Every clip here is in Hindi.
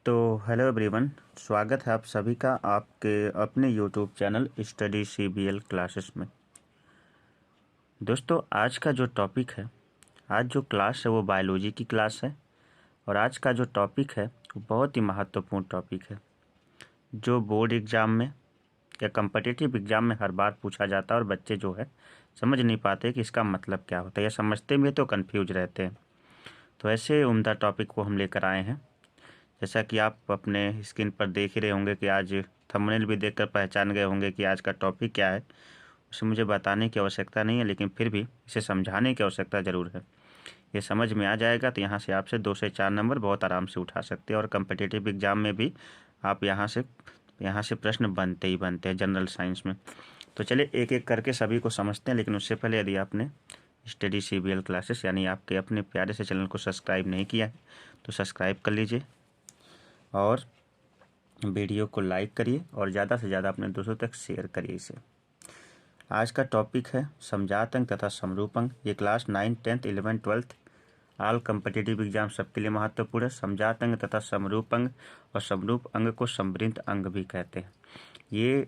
तो हेलो एवरीवन, स्वागत है आप सभी का आपके अपने YouTube channel study CBL classes में। दोस्तों, आज का जो टॉपिक है, आज जो क्लास है वो बायोलॉजी की क्लास है। और आज का जो टॉपिक है वो बहुत ही महत्वपूर्ण टॉपिक है, जो बोर्ड एग्ज़ाम में या कम्पिटिटिव एग्ज़ाम में हर बार पूछा जाता है और बच्चे जो है समझ नहीं पाते कि इसका मतलब क्या होता है, या समझते भी तो कन्फ्यूज रहते हैं। तो ऐसे उम्दा टॉपिक को हम लेकर आए हैं। जैसा कि आप अपने स्क्रीन पर देख ही रहे होंगे कि आज थंबनेल भी देखकर पहचान गए होंगे कि आज का टॉपिक क्या है। उसे मुझे बताने की आवश्यकता नहीं है, लेकिन फिर भी इसे समझाने की आवश्यकता ज़रूर है। ये समझ में आ जाएगा तो यहाँ से आपसे 2 से 4 नंबर बहुत आराम से उठा सकते हैं। और कम्पिटिटिव एग्ज़ाम में भी आप यहाँ से प्रश्न बनते ही बनते हैं जनरल साइंस में। तो चलिए एक एक करके सभी को समझते हैं, लेकिन उससे पहले यदि आपने स्टडी CBL क्लासेस यानी आपके अपने प्यारे से चैनल को सब्सक्राइब नहीं किया है तो सब्सक्राइब कर लीजिए और वीडियो को लाइक करिए और ज़्यादा से ज़्यादा अपने दोस्तों तक शेयर करिए इसे। आज का टॉपिक है समजात अंग तथा समरूप अंग। ये क्लास 9, 10, 11, 12 ऑल कम्पिटिटिव एग्जाम सबके लिए महत्वपूर्ण है। समजात अंग तथा समरूप अंग, और समरूप अंग को समवृंत अंग भी कहते हैं। ये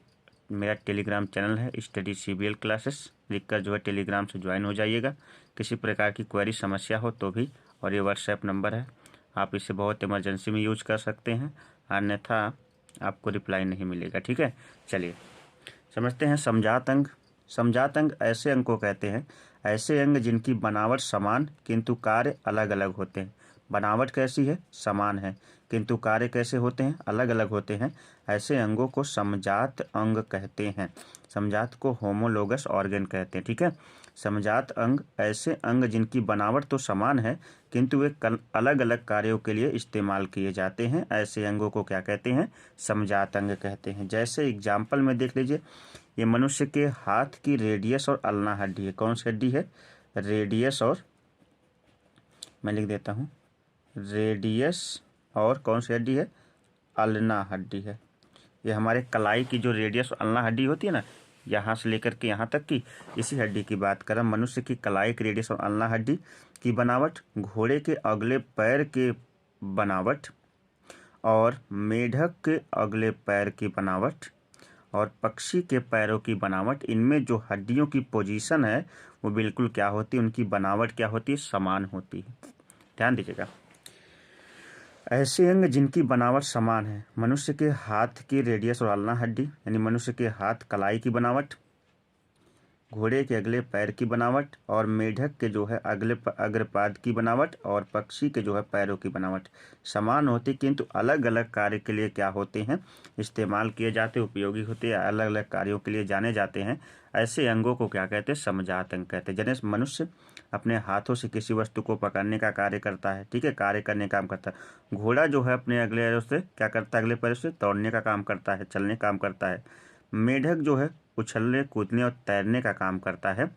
मेरा टेलीग्राम चैनल है स्टडी CBL क्लासेस, लिखकर जो है टेलीग्राम से ज्वाइन हो जाइएगा। किसी प्रकार की क्वेरी समस्या हो तो भी, और ये व्हाट्सएप नंबर है, आप इसे बहुत इमरजेंसी में यूज कर सकते हैं, अन्यथा आपको रिप्लाई नहीं मिलेगा। ठीक है, चलिए समझते हैं समजात अंग। समजात अंग ऐसे अंग को कहते हैं, ऐसे अंग जिनकी बनावट समान किंतु कार्य अलग अलग होते हैं। बनावट कैसी है? समान है, किंतु कार्य कैसे होते हैं? अलग अलग होते हैं। ऐसे अंगों को समजात अंग कहते हैं। समजात को होमोलोगस ऑर्गन कहते हैं। ठीक है, समजात अंग ऐसे अंग जिनकी बनावट तो समान है किंतु वे अलग अलग कार्यों के लिए इस्तेमाल किए जाते हैं, ऐसे अंगों को क्या कहते हैं? समजात अंग कहते हैं। जैसे एग्जाम्पल में देख लीजिए, ये मनुष्य के हाथ की रेडियस और अल्ना हड्डी है। कौन सी हड्डी है? रेडियस, और मैं लिख देता हूँ रेडियस, और कौन सी हड्डी है? अल्ना हड्डी है। ये हमारे कलाई की जो रेडियस और अल्ना हड्डी होती है ना, यहाँ से लेकर के यहाँ तक की, इसी हड्डी की बात करें। मनुष्य की कलाई की रेडियस और अल्ना हड्डी की बनावट, घोड़े के अगले पैर के बनावट, और मेढक के अगले पैर की बनावट, और पक्षी के पैरों की बनावट, इनमें जो हड्डियों की पोजीशन है वो बिल्कुल क्या होती है? उनकी बनावट क्या होती है? समान होती है। ध्यान दीजिएगा, ऐसे अंग जिनकी बनावट समान है। मनुष्य के हाथ की रेडियस और अल्ना हड्डी, यानी मनुष्य के हाथ कलाई की बनावट, घोड़े के अगले पैर की बनावट, और मेढक के जो है अगले अग्रपाद की बनावट, और पक्षी के जो है पैरों की बनावट समान होती, किंतु अलग अलग कार्य के लिए क्या होते हैं? इस्तेमाल किए जाते, उपयोगी होते हैं, अलग अलग कार्यों के लिए जाने जाते हैं। ऐसे अंगों को क्या कहते हैं? समजात अंग कहते हैं। जैसे मनुष्य अपने हाथों से किसी वस्तु को पकड़ने का कार्य करता है, ठीक है, कार्य करने का काम करता है। घोड़ा जो है अपने अगले पैरों से क्या करता है? अगले पैरों से दौड़ने का काम करता है, चलने का काम करता है। मेढक जो है उछलने, कूदने और तैरने का काम करता है,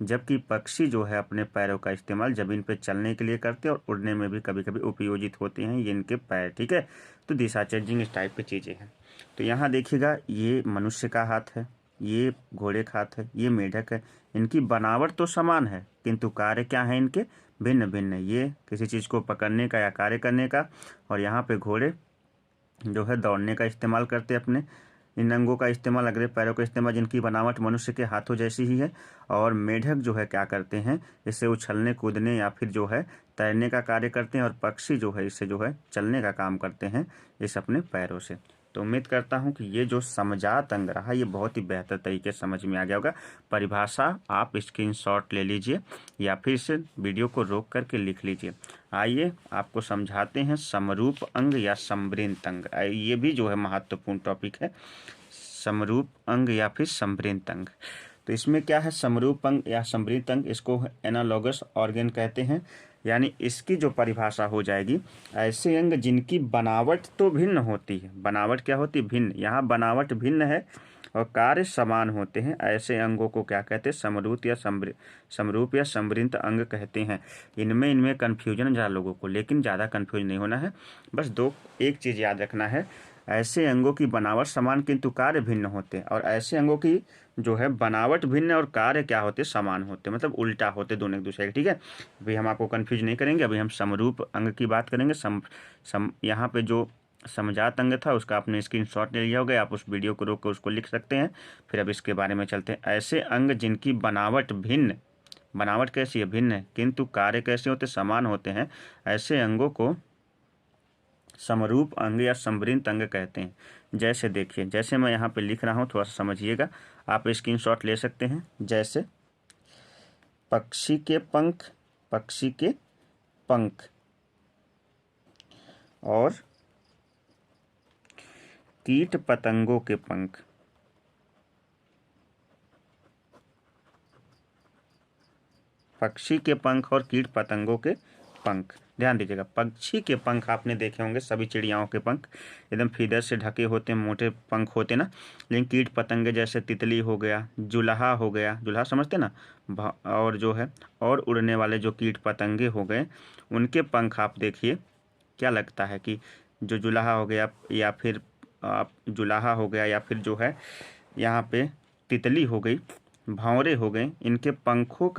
जबकि पक्षी जो है अपने पैरों का इस्तेमाल जमीन पर चलने के लिए करते हैं, और उड़ने में भी कभी कभी उपयोजित होते हैं ये इनके पैर। ठीक है, तो दिशा चेंजिंग इस टाइप की चीज़ें हैं। तो यहाँ देखिएगा, ये मनुष्य का हाथ है, ये घोड़े का हाथ है, ये मेढक है। इनकी बनावट तो समान है किंतु कार्य क्या है इनके? भिन्न भिन्न। ये किसी चीज़ को पकड़ने का या कार्य करने का, और यहाँ पे घोड़े जो है दौड़ने का इस्तेमाल करते हैं। अपने इन अंगों का इस्तेमाल, अगले पैरों का इस्तेमाल, जिनकी बनावट मनुष्य के हाथों जैसी ही है। और मेढक जो है क्या करते हैं? इससे उछलने, कूदने या फिर जो है तैरने का कार्य करते हैं, और पक्षी जो है इससे जो है चलने का काम करते हैं इस अपने पैरों से। तो उम्मीद करता हूं कि ये जो समजात अंग रहा ये बहुत ही बेहतर तरीके से समझ में आ गया होगा। परिभाषा आप स्क्रीनशॉट ले लीजिए या फिर से वीडियो को रोक करके लिख लीजिए। आइए आपको समझाते हैं समरूप अंग या समवृंत अंग। ये भी जो है महत्वपूर्ण टॉपिक है, समरूप अंग या फिर समवृंत अंग। तो इसमें क्या है? समरूप अंग या समवृंत अंग, इसको एनालॉगस ऑर्गन कहते हैं। यानी इसकी जो परिभाषा हो जाएगी, ऐसे अंग जिनकी बनावट तो भिन्न होती है। बनावट क्या होती है? भिन्न। यहाँ बनावट भिन्न है और कार्य समान होते हैं, ऐसे अंगों को क्या कहते हैं? समरूप या समवृंत अंग कहते हैं। इनमें कन्फ्यूजन ज़्यादा लोगों को, लेकिन ज़्यादा कन्फ्यूज नहीं होना है। बस एक चीज़ याद रखना है, ऐसे अंगों की बनावट समान किंतु कार्य भिन्न होते हैं, और ऐसे अंगों की जो है बनावट भिन्न और कार्य क्या होते? समान होते, मतलब उल्टा होते दोनों एक दूसरे के। ठीक है, अभी हम आपको कन्फ्यूज नहीं करेंगे। अभी हम समरूप अंग की बात करेंगे। यहाँ पे जो समजात अंग था उसका आपने स्क्रीनशॉट ले लिया होगा, आप उस वीडियो को रोक कर उसको लिख सकते हैं। फिर अब इसके बारे में चलते हैं। ऐसे अंग जिनकी बनावट भिन्न, बनावट कैसी है? भिन्न है, किंतु कार्य कैसे होते? समान होते हैं, ऐसे अंगों को समरूप अंग या समवृंत अंग कहते हैं। जैसे देखिए, जैसे मैं यहाँ पे लिख रहा हूँ, थोड़ा सा समझिएगा, आप स्क्रीनशॉट ले सकते हैं। जैसे पक्षी के पंख, पक्षी के पंख और कीट पतंगों के पंख, पक्षी के पंख और कीट पतंगों के पंख। ध्यान दीजिएगा, पक्षी के पंख आपने देखे होंगे, सभी चिड़ियाओं के पंख एकदम फीदर से ढके होते हैं, मोटे पंख होते ना। लेकिन कीट पतंगे जैसे तितली हो गया, जुलाहा हो गया, जुलाहा समझते ना, और जो है और उड़ने वाले जो कीट पतंगे हो गए, उनके पंख आप देखिए, क्या लगता है कि जो जुलाहा हो गया या फिर आप जुलाहा हो गया या फिर जो है यहाँ पे तितली हो गई, भंवरे हो गए, इनके पंखों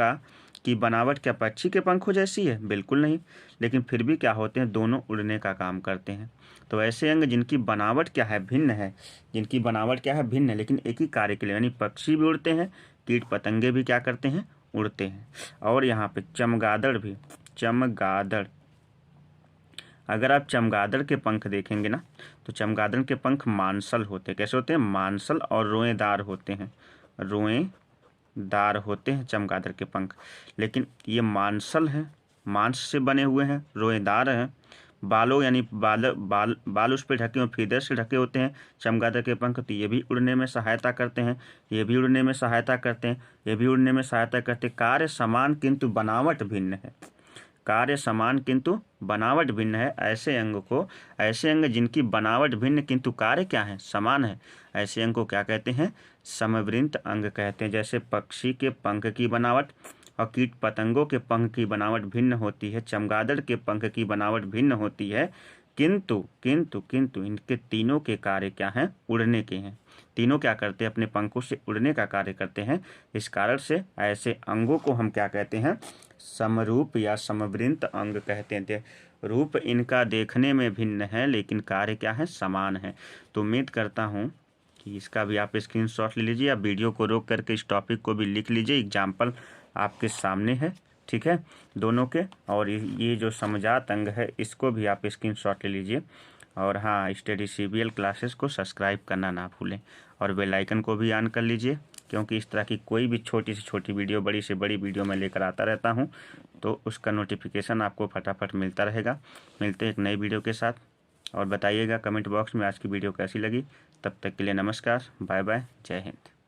की बनावट क्या पक्षी के पंखों जैसी है? बिल्कुल नहीं। लेकिन फिर भी क्या होते हैं, दोनों उड़ने का काम करते हैं। तो ऐसे अंग जिनकी बनावट क्या है? भिन्न है, जिनकी बनावट क्या है? भिन्न है, लेकिन एक ही कार्य के लिए, यानी पक्षी भी उड़ते हैं, कीट पतंगे भी क्या करते हैं? उड़ते हैं। और यहाँ पे चमगादड़ भी, चमगादड़, अगर आप चमगादड़ के पंख देखेंगे ना, तो चमगादड़ के पंख मांसल होते हैं। कैसे होते हैं? मांसल और रोएदार होते हैं, रोएदार होते हैं चमगादड़ के पंख। लेकिन ये मांसल हैं, मांस से बने हुए हैं, रोएदार हैं, बालों यानी बाल उस पर ढके हुए, फीदर से ढके होते हैं चमगादड़ के पंख। तो ये भी उड़ने में सहायता करते हैं, ये भी उड़ने में सहायता करते हैं, ये भी उड़ने में सहायता करते हैं। कार्य समान किंतु बनावट भिन्न है, कार्य समान किंतु बनावट भिन्न है। ऐसे अंग को, ऐसे अंग जिनकी बनावट भिन्न किंतु कार्य क्या है? समान है, ऐसे अंग को क्या कहते हैं? समवृंत अंग कहते हैं। जैसे पक्षी के पंख की बनावट और कीट पतंगों के पंख की बनावट भिन्न होती है, चमगादड़ के पंख की बनावट भिन्न होती है, किंतु किंतु किंतु इनके तीनों के कार्य क्या हैं? उड़ने के हैं। तीनों क्या करते हैं? अपने पंखों से उड़ने का कार्य करते हैं। इस कारण से ऐसे अंगों को हम क्या कहते हैं? समरूप या समवृंत अंग कहते हैं। रूप इनका देखने में भिन्न है, लेकिन कार्य क्या है? समान है। तो उम्मीद करता हूँ कि इसका भी आप स्क्रीनशॉट ले लीजिए, या वीडियो को रोक करके इस टॉपिक को भी लिख लीजिए, एग्जाम्पल आपके सामने है, ठीक है, दोनों के। और ये जो समजात अंग है, इसको भी आप स्क्रीनशॉट ले लीजिए। और हाँ, स्टडी CBL क्लासेस को सब्सक्राइब करना ना भूलें, और बेल आइकन को भी ऑन कर लीजिए, क्योंकि इस तरह की कोई भी छोटी से छोटी वीडियो, बड़ी से बड़ी वीडियो मैं लेकर आता रहता हूँ, तो उसका नोटिफिकेशन आपको फटाफट मिलता रहेगा। मिलते हैं एक नई वीडियो के साथ, और बताइएगा कमेंट बॉक्स में आज की वीडियो कैसी लगी। तब तक के लिए नमस्कार, बाय बाय, जय हिंद।